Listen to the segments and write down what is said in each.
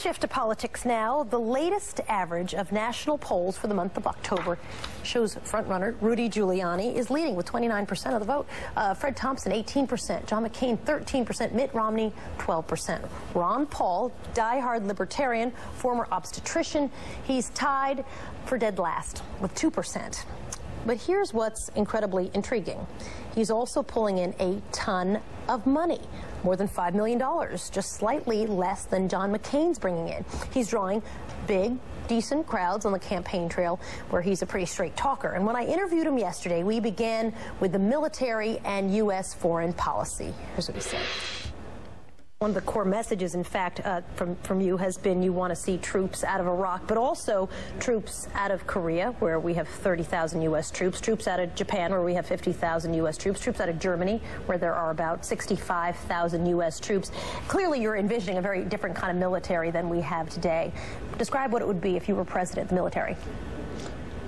Shift to politics now. The latest average of national polls for the month of October shows frontrunner Rudy Giuliani is leading with 29% of the vote. Fred Thompson, 18%. John McCain, 13%. Mitt Romney, 12%. Ron Paul, diehard libertarian, former obstetrician, he's tied for dead last with 2%. But here's what's incredibly intriguing. He's also pulling in a ton of money, more than $5 million, just slightly less than John McCain's bringing in. He's drawing big, decent crowds on the campaign trail where he's a pretty straight talker. And when I interviewed him yesterday, we began with the military and U.S. foreign policy. Here's what he said. One of the core messages, in fact, from you has been you want to see troops out of Iraq, but also troops out of Korea, where we have 30,000 U.S. troops, troops out of Japan, where we have 50,000 U.S. troops, troops out of Germany, where there are about 65,000 U.S. troops. Clearly, you're envisioning a very different kind of military than we have today. Describe what it would be if you were president of the military.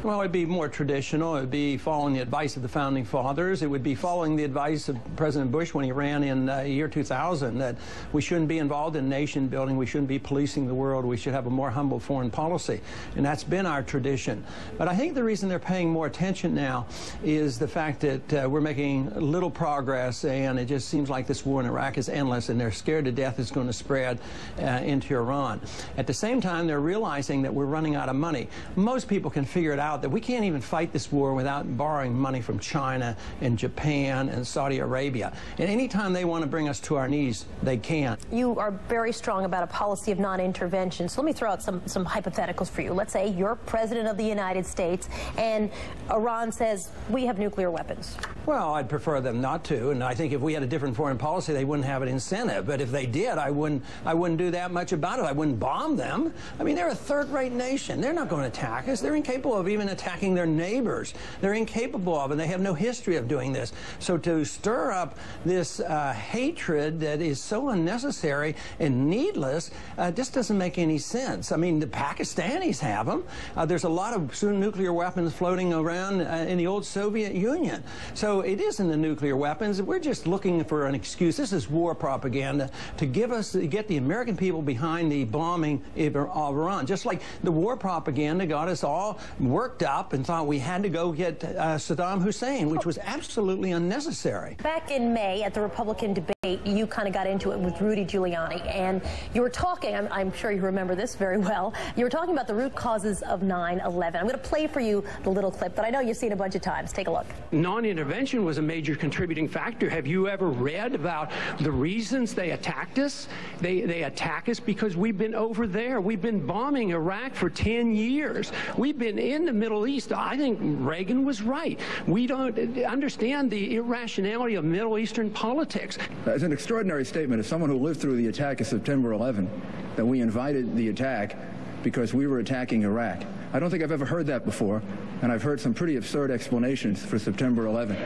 Well, it'd be more traditional. It'd be following the advice of the founding fathers. It would be following the advice of President Bush when he ran in year 2000, that we shouldn't be involved in nation building. We shouldn't be policing the world. We should have a more humble foreign policy. And that's been our tradition. But I think the reason they're paying more attention now is the fact that we're making little progress, and it just seems like this war in Iraq is endless, and they're scared to death it's going to spread into Iran. At the same time, they're realizing that we're running out of money. Most people can figure it out that we can't even fight this war without borrowing money from China and Japan and Saudi Arabia. And anytime they want to bring us to our knees, they can. You are very strong about a policy of non-intervention. So let me throw out some hypotheticals for you. Let's say you're president of the United States and Iran says, we have nuclear weapons. Well, I'd prefer them not to. And I think if we had a different foreign policy, they wouldn't have an incentive. But if they did, I wouldn't do that much about it. I wouldn't bomb them. I mean, they're a third-rate nation. They're not going to attack us. They're incapable of even attacking their neighbors. They're incapable of, and they have no history of doing this. So to stir up this hatred that is so unnecessary and needless just doesn't make any sense. I mean, the Pakistanis have them. There's a lot of nuclear weapons floating around in the old Soviet Union. So it isn't the nuclear weapons. We're just looking for an excuse. This is war propaganda to get the American people behind the bombing of Iran. Just like the war propaganda got us all worked up and thought we had to go get Saddam Hussein, which was absolutely unnecessary. Back in May at the Republican debate, you kind of got into it with Rudy Giuliani, and you were talking, I'm sure you remember this very well, you were talking about the root causes of 9/11. I'm going to play for you the little clip that I know you've seen a bunch of times. Take a look. Non-intervention was a major contributing factor. Have you ever read about the reasons they attacked us? They attack us because we've been over there. We've been bombing Iraq for 10 years. We've been in the Middle East. I think Reagan was right. We don't understand the irrationality of Middle Eastern politics. It's an extraordinary statement of someone who lived through the attack of September 11, that we invited the attack because we were attacking Iraq. I don't think I've ever heard that before, and I've heard some pretty absurd explanations for September 11.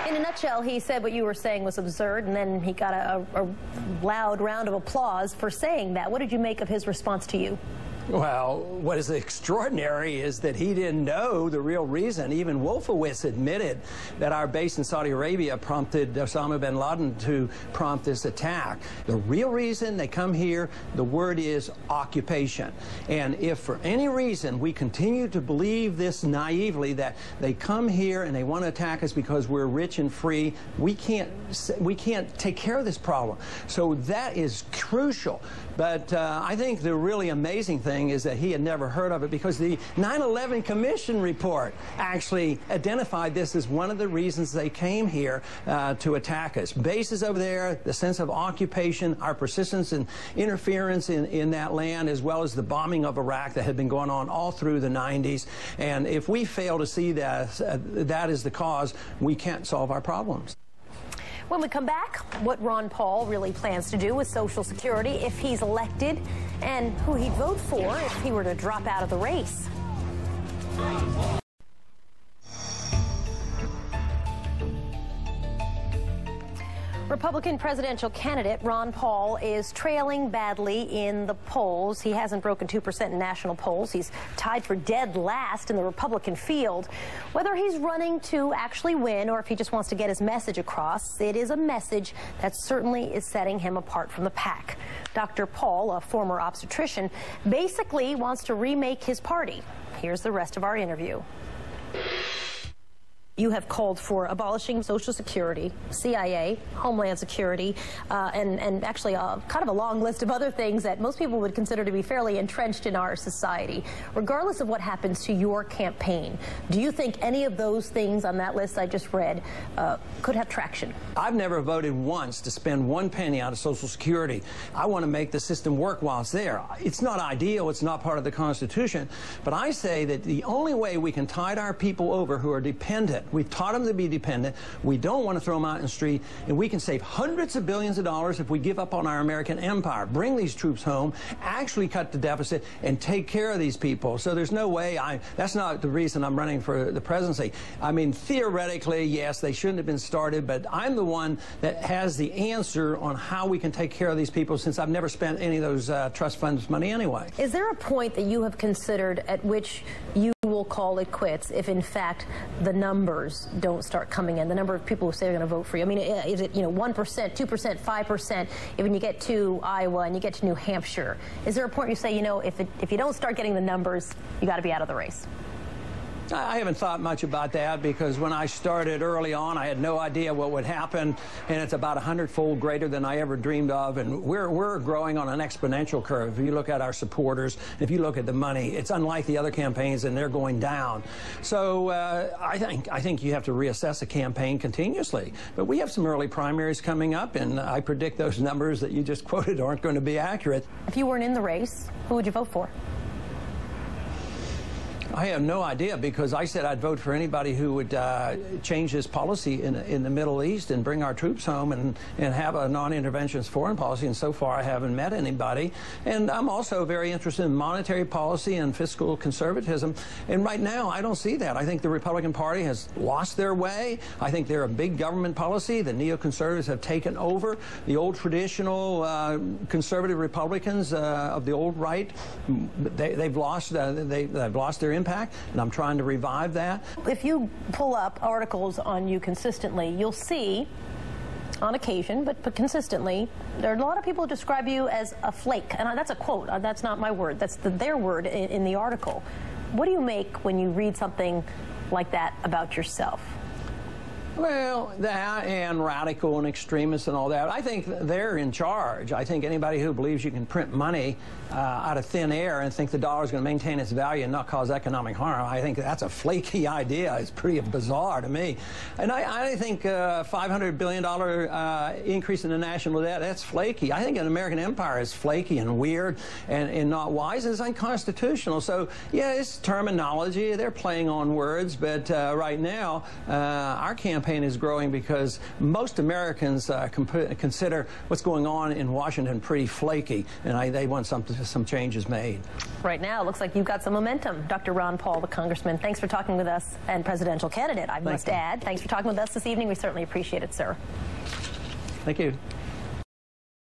In a nutshell, he said what you were saying was absurd, and then he got a loud round of applause for saying that. What did you make of his response to you? Well, what is extraordinary is that he didn't know the real reason. Even Wolfowitz admitted that our base in Saudi Arabia prompted Osama bin Laden to prompt this attack. The real reason they come here, the word is occupation. And if for any reason we continue to believe this naively, that they come here and they want to attack us because we're rich and free, we can't take care of this problem. So that is crucial. But I think the really amazing thing is that he had never heard of it, because the 9/11 Commission report actually identified this as one of the reasons they came here to attack us. Bases over there, the sense of occupation, our persistence and interference in that land, as well as the bombing of Iraq that had been going on all through the 90s. And if we fail to see that is the cause, we can't solve our problems. When we come back, what Ron Paul really plans to do with Social Security if he's elected, and who he'd vote for if he were to drop out of the race. Republican presidential candidate Ron Paul is trailing badly in the polls. He hasn't broken 2% in national polls. He's tied for dead last in the Republican field. Whether he's running to actually win or if he just wants to get his message across, it is a message that certainly is setting him apart from the pack. Dr. Paul, a former obstetrician, basically wants to remake his party. Here's the rest of our interview. You have called for abolishing Social Security, CIA, Homeland Security, and actually kind of a long list of other things that most people would consider to be fairly entrenched in our society. Regardless of what happens to your campaign, do you think any of those things on that list I just read could have traction? I've never voted once to spend 1 penny out of Social Security. I want to make the system work while it's there. It's not ideal. It's not part of the Constitution. But I say that the only way we can tide our people over who are dependent, we've taught them to be dependent. We don't want to throw them out in the street, and we can save hundreds of billions of dollars if we give up on our American empire, bring these troops home, actually cut the deficit, and take care of these people. So there's no way that's not the reason I'm running for the presidency. I mean, theoretically, yes, they shouldn't have been started, but I'm the one that has the answer on how we can take care of these people since I've never spent any of those trust funds money anyway. Is there a point that you have considered at which you will call it quits if, in fact, the numbers don't start coming in, the number of people who say they're going to vote for you? I mean, is it, 1%, 2%, 5%, even you get to Iowa and you get to New Hampshire? Is there a point you say, if you don't start getting the numbers, you got to be out of the race? I haven't thought much about that because when I started early on, I had no idea what would happen, and it's about 100-fold greater than I ever dreamed of, and we're growing on an exponential curve. If you look at our supporters, if you look at the money, it's unlike the other campaigns, and they're going down. So I think you have to reassess a campaign continuously. But we have some early primaries coming up, and I predict those numbers that you just quoted aren't going to be accurate. If you weren't in the race, who would you vote for? I have no idea because I said I'd vote for anybody who would change this policy in the Middle East and bring our troops home and have a non-interventionist foreign policy, and so far I haven't met anybody. And I'm also very interested in monetary policy and fiscal conservatism, and right now I don't see that. I think the Republican Party has lost their way. I think they're a big government policy. The neoconservatives have taken over. The old traditional conservative Republicans of the old right, they've lost their impact, and I'm trying to revive that. If you pull up articles on you consistently, you'll see, on occasion, but consistently, there are a lot of people who describe you as a flake, and that's a quote. That's not my word. That's their word in the article. What do you make when you read something like that about yourself? Well, that and radical and extremists and all that. I think they're in charge. I think anybody who believes you can print money out of thin air and think the dollar is going to maintain its value and not cause economic harm, I think that's a flaky idea. It's pretty bizarre to me. And I think $500 billion increase in the national debt, that's flaky. I think an American empire is flaky and weird and not wise. It's unconstitutional. So, yeah, it's terminology. They're playing on words. But right now, our campaign is growing because most Americans consider what's going on in Washington pretty flaky, and they want some changes made. Right now, it looks like you've got some momentum. Dr. Ron Paul, the congressman, thanks for talking with us, and presidential candidate, I must add. Thanks for talking with us this evening. We certainly appreciate it, sir. Thank you.